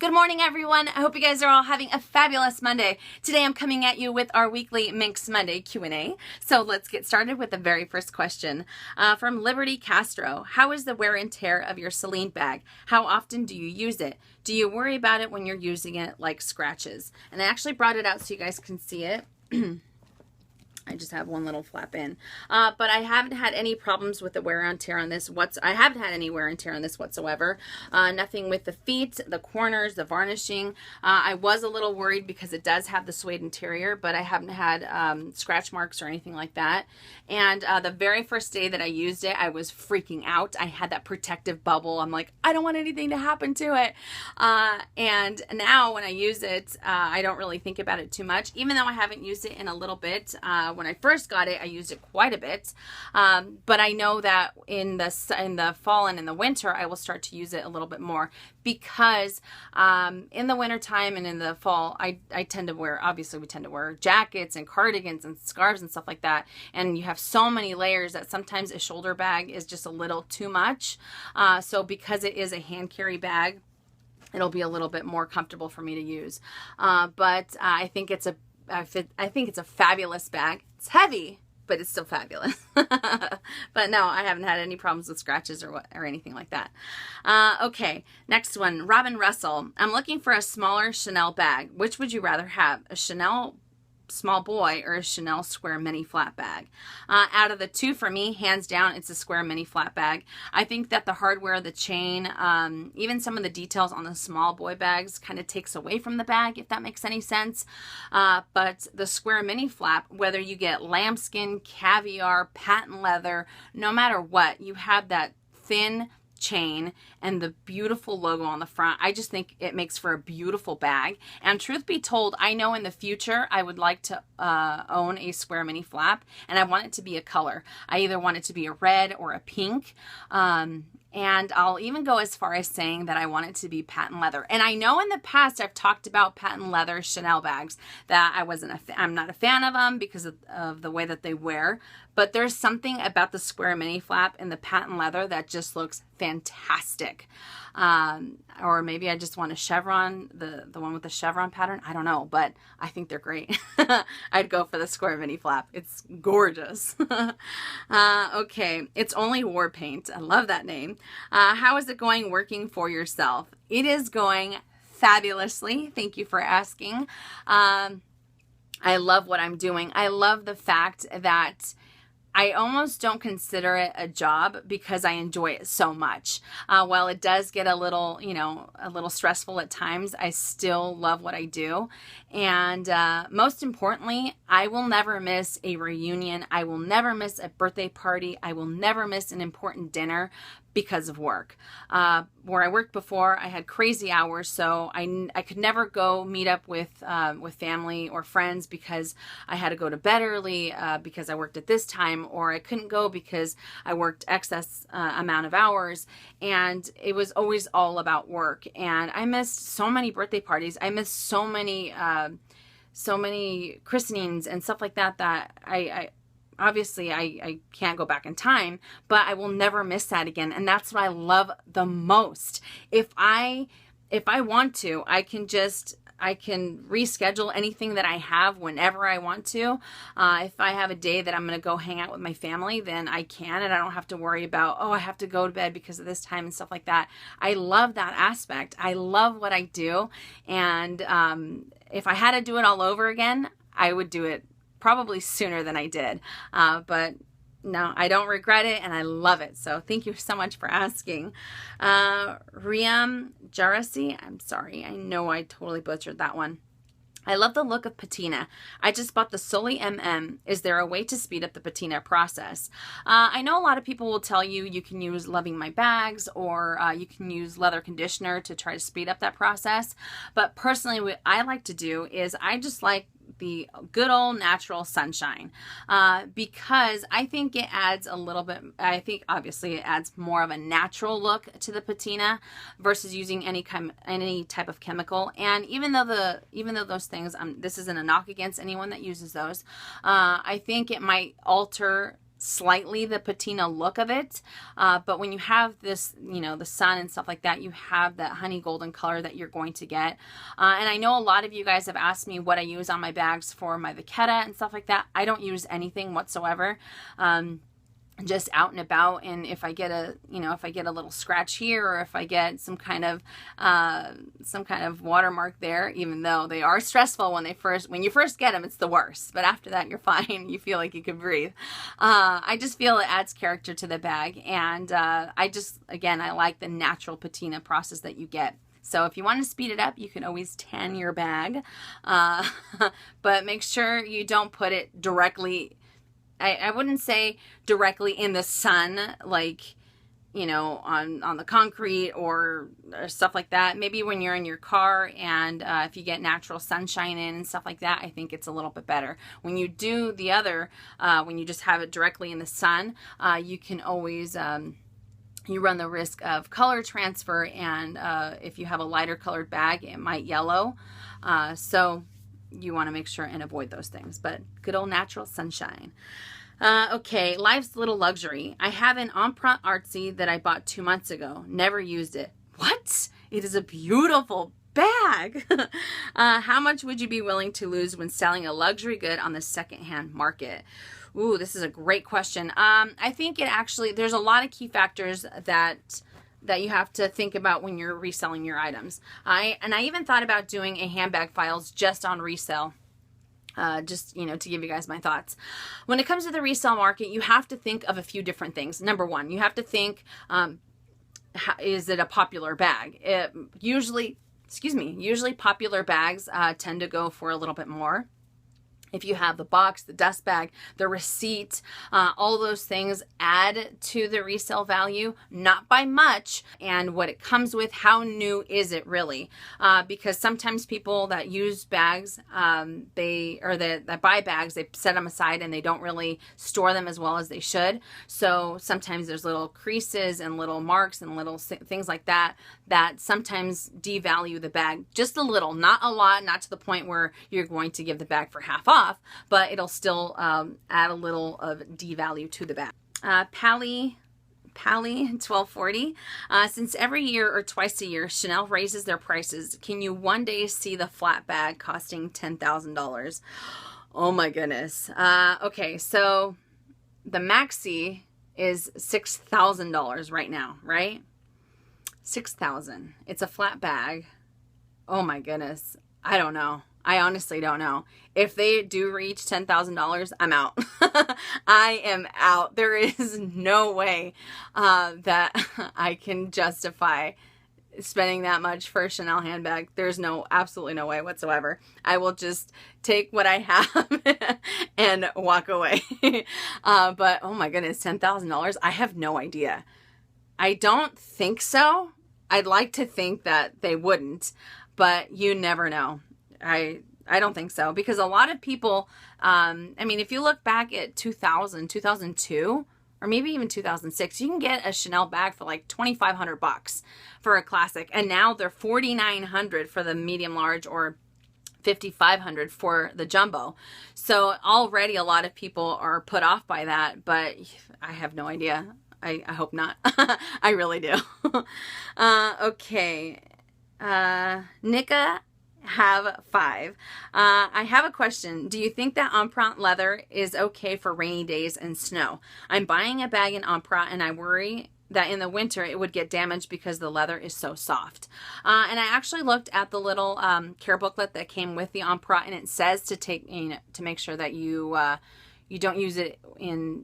Good morning, everyone. I hope you guys are all having a fabulous Monday. Today I'm coming at you with our weekly Minks Monday Q&A. So let's get started with the very first question from Liberty Castro. How is the wear and tear of your Celine bag? How often do you use it? Do you worry about it when you're using it, like scratches? And I actually brought it out so you guys can see it. I just have one little flap in, but I haven't had any problems with the wear and tear on this. I haven't had any wear and tear on this whatsoever. Nothing with the feet, the corners, the varnishing. I was a little worried because it does have the suede interior, but I haven't had scratch marks or anything like that. And the very first day that I used it, I was freaking out. I had that protective bubble. I'm like, I don't want anything to happen to it. And now when I use it, I don't really think about it too much, even though I haven't used it in a little bit. When I first got it, I used it quite a bit, but I know that in the fall and in the winter, I will start to use it a little bit more because in the winter time and in the fall, I tend to wear, obviously we tend to wear jackets and cardigans and scarves and stuff like that, and you have so many layers that sometimes a shoulder bag is just a little too much. So because it is a hand carry bag, it'll be a little bit more comfortable for me to use. But I think it's a fabulous bag. It's heavy, but it's still fabulous. But no, I haven't had any problems with scratches or anything like that. Okay, next one, Robin Russell. I'm looking for a smaller Chanel bag. Which would you rather have, a Chanel small boy or a Chanel square mini flat bag? Out of the two, for me, hands down, it's a square mini flat bag. I think that the hardware, the chain, even some of the details on the small boy bags kind of takes away from the bag, if that makes any sense. But the square mini flap, whether you get lambskin, caviar, patent leather, no matter what, you have that thin chain and the beautiful logo on the front. I just think it makes for a beautiful bag. And truth be told, I know in the future I would like to own a square mini flap, and I want it to be a color. I either want it to be a red or a pink. And I'll even go as far as saying that I want it to be patent leather. And I know in the past I've talked about patent leather Chanel bags that I'm not a fan of them because of the way that they wear. But there's something about the square mini flap and the patent leather that just looks fantastic. Or maybe I just want a chevron, the one with the chevron pattern. I don't know, but I think they're great. I'd go for the square mini flap. It's gorgeous. Okay, it's only war paint. I love that name. How is it going working for yourself? It is going fabulously. Thank you for asking. I love what I'm doing. I love the fact that I almost don't consider it a job because I enjoy it so much. While it does get a little stressful at times, I still love what I do. And most importantly, I will never miss a reunion. I will never miss a birthday party. I will never miss an important dinner because of work. Where I worked before, I had crazy hours, so I could never go meet up with family or friends because I had to go to bed early because I worked at this time, or I couldn't go because I worked excess amount of hours, and it was always all about work. And I missed so many birthday parties. I missed so many christenings and stuff like that I obviously I can't go back in time, but I will never miss that again. And that's what I love the most. If I want to, I can reschedule anything that I have whenever I want to. If I have a day that I'm going to go hang out with my family, then I can, and I don't have to worry about, oh, I have to go to bed because of this time and stuff like that. I love that aspect. I love what I do. And if I had to do it all over again, I would do it probably sooner than I did. But no, I don't regret it, and I love it. So thank you so much for asking. Riam Jarasi, I'm sorry. I know I totally butchered that one. I love the look of patina. I just bought the Soli MM. Is there a way to speed up the patina process? I know a lot of people will tell you you can use Loving My Bags, or you can use leather conditioner to try to speed up that process. But personally, what I like to do is I just like the good old natural sunshine, because I think it adds a little bit, I think obviously it adds more of a natural look to the patina versus using any type of chemical. And even though those things, this isn't a knock against anyone that uses those, I think it might alter slightly the patina look of it, but when you have this, you know, the sun and stuff like that, you have that honey golden color that you're going to get. And I know a lot of you guys have asked me what I use on my bags for my Vachetta and stuff like that. I don't use anything whatsoever. Just out and about, and if I get a, you know, if I get a little scratch here, or if I get some kind of watermark there, even though they are stressful when you first get them, it's the worst, but after that you're fine. You feel like you can breathe. I just feel it adds character to the bag, and again, I like the natural patina process that you get. So if you want to speed it up, you can always tan your bag, but make sure you don't put it directly, I wouldn't say directly in the sun, like, you know, on the concrete or stuff like that. Maybe when you're in your car, and if you get natural sunshine in and stuff like that, I think it's a little bit better. When you do the other, when you just have it directly in the sun, you can always, you run the risk of color transfer, and if you have a lighter colored bag, it might yellow. So you want to make sure and avoid those things, but good old natural sunshine. Okay, Life's Little Luxury. I have an Empreinte Artsy that I bought 2 months ago. Never used it. What? It is a beautiful bag. How much would you be willing to lose when selling a luxury good on the secondhand market? Ooh, this is a great question. I think it actually, there's a lot of key factors that you have to think about when you're reselling your items. I even thought about doing a handbag files just on resale. Just, you know, to give you guys my thoughts. When it comes to the resale market, you have to think of a few different things. Number one, you have to think, is it a popular bag? Usually popular bags tend to go for a little bit more. If you have the box, the dust bag, the receipt, all those things add to the resale value, not by much. And what it comes with, how new is it really? Because sometimes people that use bags, that buy bags, they set them aside and they don't really store them as well as they should. So sometimes there's little creases and little marks and little things like that sometimes devalue the bag just a little, not a lot, not to the point where you're going to give the bag for half off, but it'll still add a little of devalue to the bag. Pally 1240. Since every year or twice a year, Chanel raises their prices, can you one day see the flat bag costing $10,000? Oh my goodness. Okay, so the maxi is $6,000 right now, right? $6,000. It's a flat bag. Oh my goodness. I don't know. I honestly don't know. If they do reach $10,000, I'm out. I am out. There is no way that I can justify spending that much for a Chanel handbag. There's absolutely no way whatsoever. I will just take what I have and walk away. But oh my goodness, $10,000. I have no idea. I don't think so. I'd like to think that they wouldn't, but you never know. I don't think so, because a lot of people, I mean, if you look back at 2000, 2002, or maybe even 2006, you can get a Chanel bag for like $2,500 for a classic, and now they're $4,900 for the medium large, or $5,500 for the jumbo. So already a lot of people are put off by that, but I have no idea. I hope not. I really do. Okay. Nika have 5. I have a question. Do you think that Empreinte leather is okay for rainy days and snow? I'm buying a bag in Empreinte and I worry that in the winter it would get damaged because the leather is so soft. And I actually looked at the little care booklet that came with the Empreinte, and it says to take, to make sure that you don't use it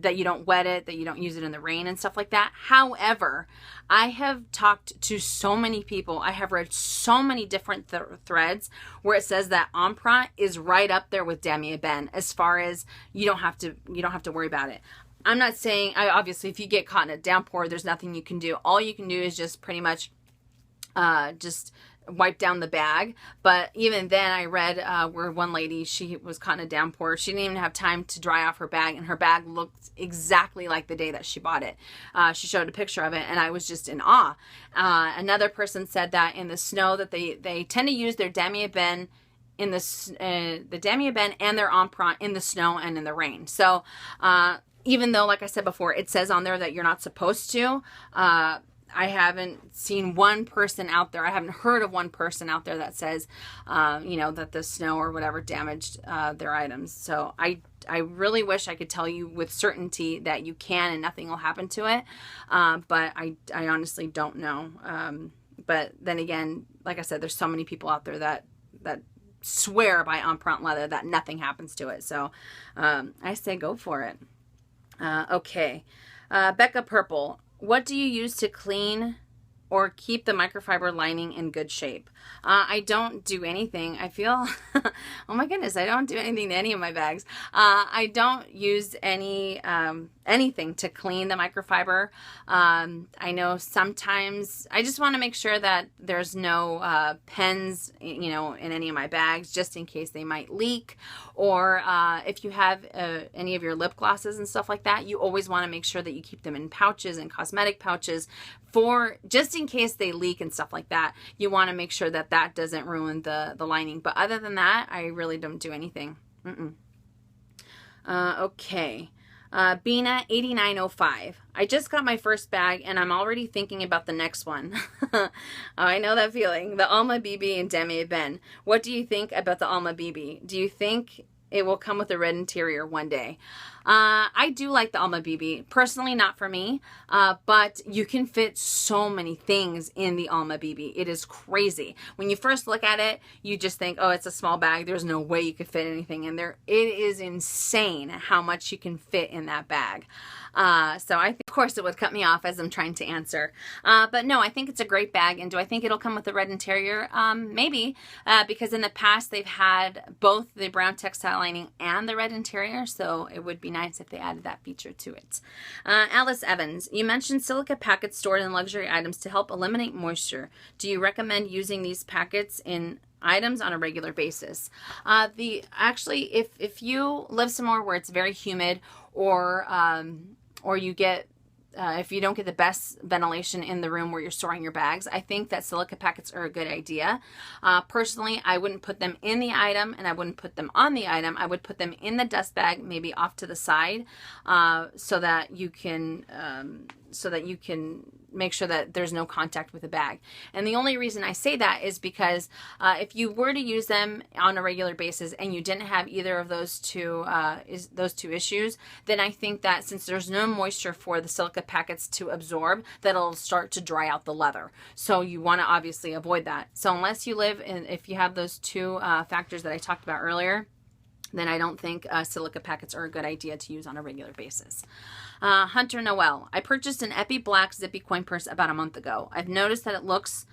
that you don't wet it, that you don't use it in the rain and stuff like that. However, I have talked to so many people, I have read so many different threads where it says that Empreinte is right up there with Damier Ebene as far as you don't have to worry about it. I'm not saying, obviously if you get caught in a downpour, there's nothing you can do. All you can do is just pretty much just wipe down the bag. But even then, I read where one lady, she was caught in a downpour. She didn't even have time to dry off her bag, and her bag looked exactly like the day that she bought it. She showed a picture of it, and I was just in awe. Another person said that in the snow that they tend to use their Damier Ebene the Damier Ebene and their Empreinte in the snow and in the rain. So even though, like I said before, it says on there that you're not supposed to, I haven't seen one person out there, I haven't heard of one person out there that says, you know, that the snow or whatever damaged their items. So I really wish I could tell you with certainty that you can and nothing will happen to it, but I honestly don't know. But then again, like I said, there's so many people out there that swear by Empreinte leather that nothing happens to it. So I say go for it. Okay. Becca Purple, what do you use to clean or keep the microfiber lining in good shape? I don't do anything. I feel, oh my goodness, I don't do anything to any of my bags. I don't use anything to clean the microfiber. I know sometimes I just want to make sure that there's no pens, you know, in any of my bags, just in case they might leak. Or if you have any of your lip glosses and stuff like that, you always want to make sure that you keep them in pouches and cosmetic pouches for just in case they leak and stuff like that. You want to make sure that that doesn't ruin the lining. But other than that, I really don't do anything. Okay. Bina 8905. I just got my first bag and I'm already thinking about the next one. Oh, I know that feeling. The Alma BB and Demi Ben. What do you think about the Alma BB? Do you think it will come with a red interior one day? I do like the Alma BB. Personally, not for me, but you can fit so many things in the Alma BB. It is crazy. When you first look at it, you just think, oh, it's a small bag. There's no way you could fit anything in there. It is insane how much you can fit in that bag. So I think, of course, it would cut me off as I'm trying to answer. But no, I think it's a great bag. And do I think it'll come with a red interior? Maybe, because in the past they've had both the brown textile lining and the red interior. So it would be nice if they added that feature to it. Alice Evans, you mentioned silica packets stored in luxury items to help eliminate moisture. Do you recommend using these packets in items on a regular basis? Actually, if you live somewhere where it's very humid, or you get if you don't get the best ventilation in the room where you're storing your bags, I think that silica packets are a good idea. Personally, I wouldn't put them in the item and I wouldn't put them on the item. I would put them in the dust bag, maybe off to the side, so that you can make sure that there's no contact with the bag. And the only reason I say that is because if you were to use them on a regular basis and you didn't have either of those two issues, then I think that since there's no moisture for the silica packets to absorb, that it'll start to dry out the leather. So you want to obviously avoid that. So unless you live in, if you have those two factors that I talked about earlier, then I don't think silica packets are a good idea to use on a regular basis. Hunter Noel, I purchased an Epi Black zippy coin purse about a month ago. I've noticed that it looks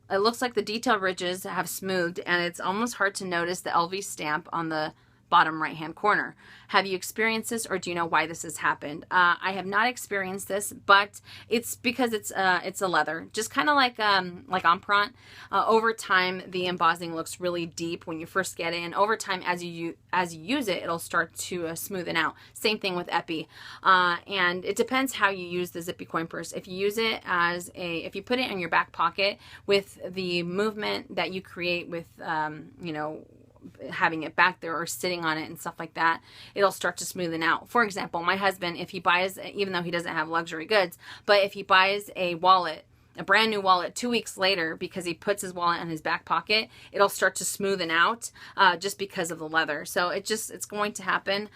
like the detail ridges have smoothed and it's almost hard to notice the LV stamp on the bottom right hand corner. Have you experienced this, or do you know why this has happened? I have not experienced this, but it's because it's a leather, just kind of like Empreinte. Over time, the embossing looks really deep when you first get in. Over time, as you use it, it'll start to smoothen out. Same thing with Epi, and it depends how you use the zippy coin purse. If you use it if you put it in your back pocket with the movement that you create with, you know, having it back there or sitting on it and stuff like that, it'll start to smoothen out. For example, my husband, if he buys, even though he doesn't have luxury goods, but if he buys a wallet, a brand new wallet 2 weeks later, because he puts his wallet in his back pocket, it'll start to smoothen out just because of the leather. So it's going to happen.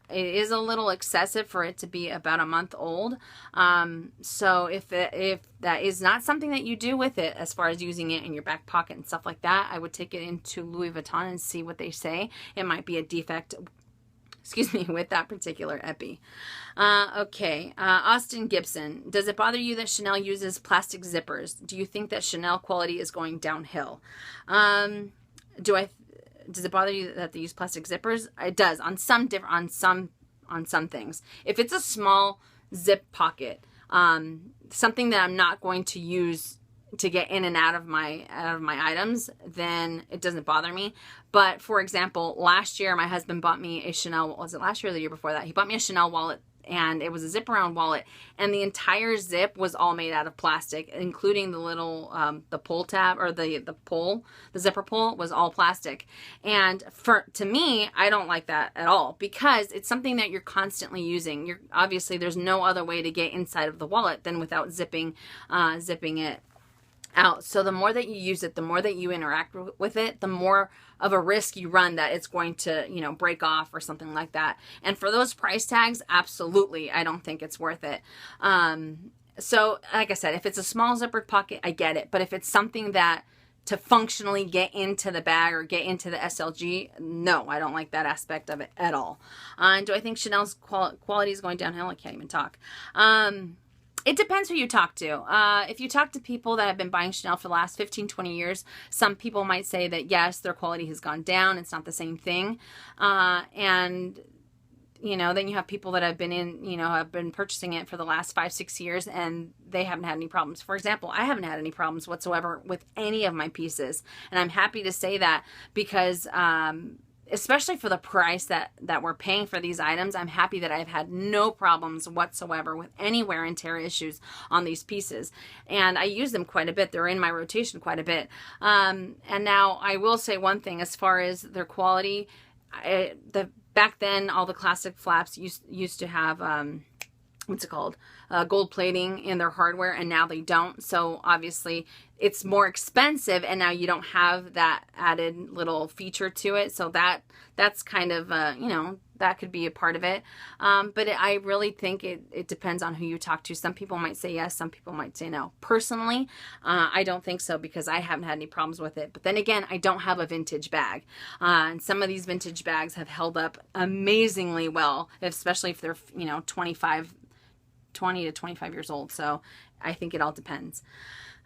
It is a little excessive for it to be about a month old. So if that is not something that you do with it, as far as using it in your back pocket and stuff like that, I would take it into Louis Vuitton and see what they say. It might be a defect, excuse me, with that particular Epi. Okay, Austin Gibson, does it bother you that Chanel uses plastic zippers? Do you think that Chanel quality is going downhill? Does it bother you that they use plastic zippers? It does on some things. If it's a small zip pocket, something that I'm not going to use to get in and out of my items, then it doesn't bother me. But for example, last year my husband bought me a Chanel, was it last year or the year before that? He bought me a Chanel wallet and it was a zip around wallet, and the entire zip was all made out of plastic, including the little the pull tab, or the zipper pull was all plastic. And to me, I don't like that at all, because it's something that you're constantly using. You're obviously, there's no other way to get inside of the wallet than without zipping it out. So the more that you use it, the more that you interact with it, the more of a risk you run that it's going to, you know, break off or something like that. And for those price tags, absolutely, I don't think it's worth it. So like I said, if it's a small zippered pocket, I get it. But if it's something that to functionally get into the bag or get into the SLG, no, I don't like that aspect of it at all. And do I think Chanel's quality is going downhill? I can't even talk. It depends who you talk to. If you talk to people that have been buying Chanel for the last 15, 20 years, some people might say that yes, their quality has gone down. It's not the same thing. And, you know, then you have people that have been have been purchasing it for the last 5, 6 years, and they haven't had any problems. For example, I haven't had any problems whatsoever with any of my pieces. And I'm happy to say that, because, especially for the price that we're paying for these items, I'm happy that I've had no problems whatsoever with any wear and tear issues on these pieces. And I use them quite a bit. They're in my rotation quite a bit. And now I will say one thing as far as their quality. Back then, all the classic flaps used to have, what's it called? Gold plating in their hardware, and now they don't. So obviously it's more expensive, and now you don't have that added little feature to it. So that's kind of, you know, that could be a part of it. But I really think it depends on who you talk to. Some people might say yes, some people might say no. Personally, I don't think so, because I haven't had any problems with it. But then again, I don't have a vintage bag. And some of these vintage bags have held up amazingly well, especially if they're, you know, 20 to 25 years old. So I think it all depends.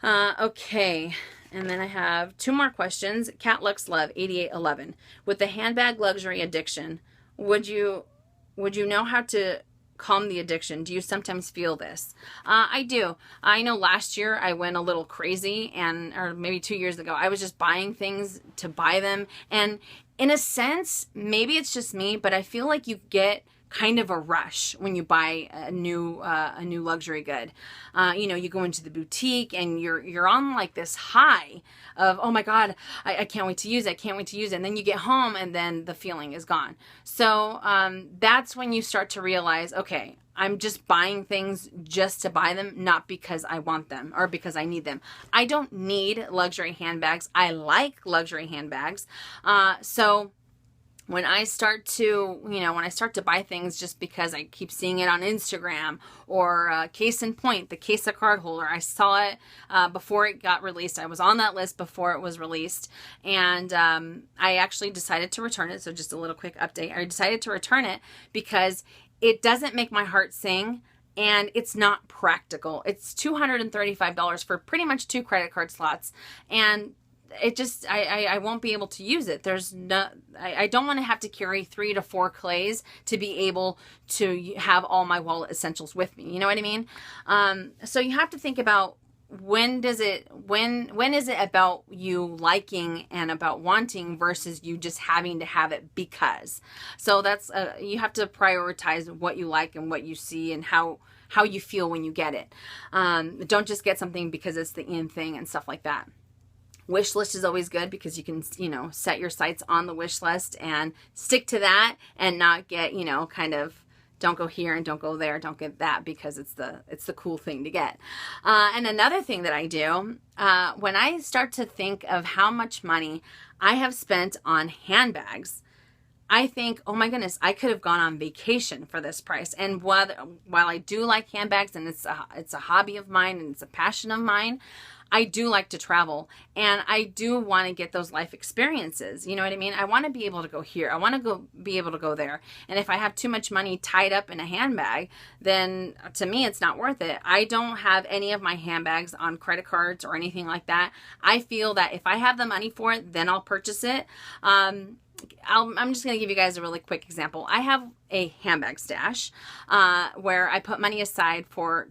Okay. And then I have 2 more questions. Cat Lux Love 8811. With the handbag luxury addiction, would you know how to calm the addiction? Do you sometimes feel this? I do. I know last year I went a little crazy, or maybe 2 years ago, I was just buying things to buy them. And in a sense, maybe it's just me, but I feel like you get kind of a rush when you buy a new luxury good. You know, you go into the boutique and you're on like this high of, oh my God, I can't wait to use it. I can't wait to use it. And then you get home and then the feeling is gone. So that's when you start to realize, okay, I'm just buying things just to buy them, not because I want them or because I need them. I don't need luxury handbags. I like luxury handbags. So when I start to buy things just because I keep seeing it on Instagram, or case in point, the Case card holder, I saw it before it got released. I was on that list before it was released, and I actually decided to return it. So just a little quick update. I decided to return it because it doesn't make my heart sing, and it's not practical. It's $235 for pretty much 2 credit card slots, and it just, I won't be able to use it. I don't want to have to carry 3 to 4 clays to be able to have all my wallet essentials with me. You know what I mean? So you have to think about when is it about you liking and about wanting versus you just having to have it because. So that's, you have to prioritize what you like and what you see and how you feel when you get it. Don't just get something because it's the in thing and stuff like that. Wish list is always good because you can, you know, set your sights on the wish list and stick to that and not get, you know, kind of don't go here and don't go there, don't get that because it's the cool thing to get. And another thing that I do, when I start to think of how much money I have spent on handbags, I think, oh my goodness, I could have gone on vacation for this price. And while I do like handbags and it's a hobby of mine and it's a passion of mine, I do like to travel, and I do want to get those life experiences. You know what I mean? I want to be able to go here. I want to be able to go there. And if I have too much money tied up in a handbag, then to me, it's not worth it. I don't have any of my handbags on credit cards or anything like that. I feel that if I have the money for it, then I'll purchase it. I'm just going to give you guys a really quick example. I have a handbag stash where I put money aside for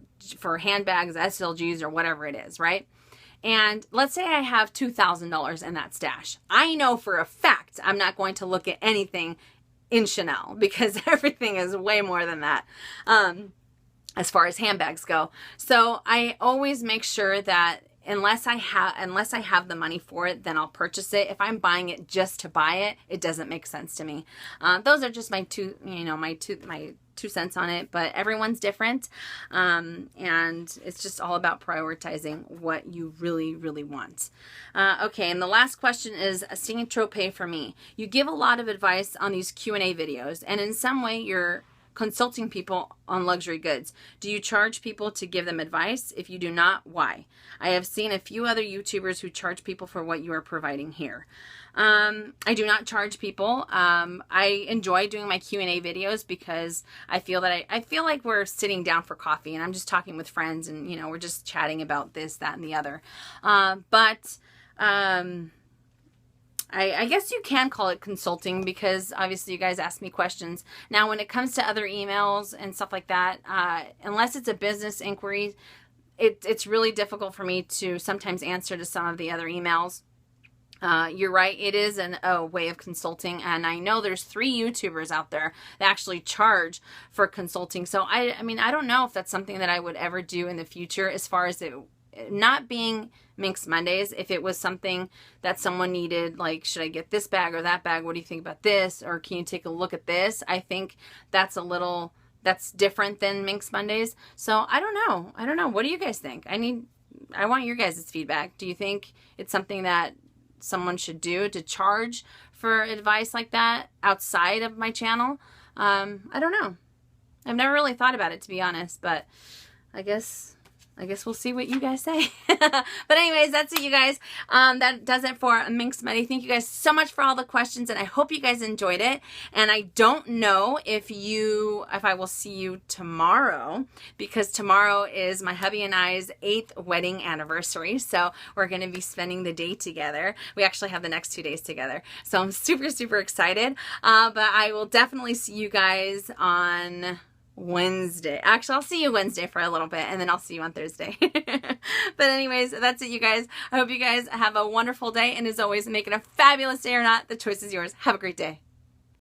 handbags, SLGs, or whatever it is, right? And let's say I have $2,000 in that stash. I know for a fact I'm not going to look at anything in Chanel, because everything is way more than that. As far as handbags go. So I always make sure that unless I have the money for it, then I'll purchase it. If I'm buying it just to buy it, it doesn't make sense to me. Those are just my two cents on it, but everyone's different. And it's just all about prioritizing what you really, really want. Okay, and the last question is a Saint Tropez for me. You give a lot of advice on these Q&A videos, and in some way you're consulting people on luxury goods. Do you charge people to give them advice? If you do not, why? I have seen a few other YouTubers who charge people for what you are providing here. I do not charge people. I enjoy doing my Q&A videos because I feel that I feel like we're sitting down for coffee and I'm just talking with friends, and we're just chatting about this, that, and the other. I guess you can call it consulting, because obviously you guys ask me questions. Now, when it comes to other emails and stuff like that, unless it's a business inquiry, it's really difficult for me to sometimes answer to some of the other emails. You're right, it is a way of consulting, and I know there's 3 YouTubers out there that actually charge for consulting. So I mean, I don't know if that's something that I would ever do in the future, as far as it not being Minks Mondays. If it was something that someone needed, like, should I get this bag or that bag? What do you think about this? Or can you take a look at this? I think that's that's different than Minks Mondays. So I don't know. What do you guys think? I want your guys' feedback. Do you think it's something that someone should do, to charge for advice like that outside of my channel? I don't know. I've never really thought about it, to be honest, but I guess we'll see what you guys say. But anyways, that's it, you guys. That does it for Minks Monday. Thank you guys so much for all the questions, and I hope you guys enjoyed it. And I don't know if I will see you tomorrow, because tomorrow is my hubby and I's 8th wedding anniversary. So we're going to be spending the day together. We actually have the next 2 days together. So I'm super, super excited. But I will definitely see you guys on Wednesday. Actually, I'll see you Wednesday for a little bit, and then I'll see you on Thursday. But anyways, that's it, you guys. I hope you guys have a wonderful day, and as always, make it a fabulous day or not. The choice is yours. Have a great day.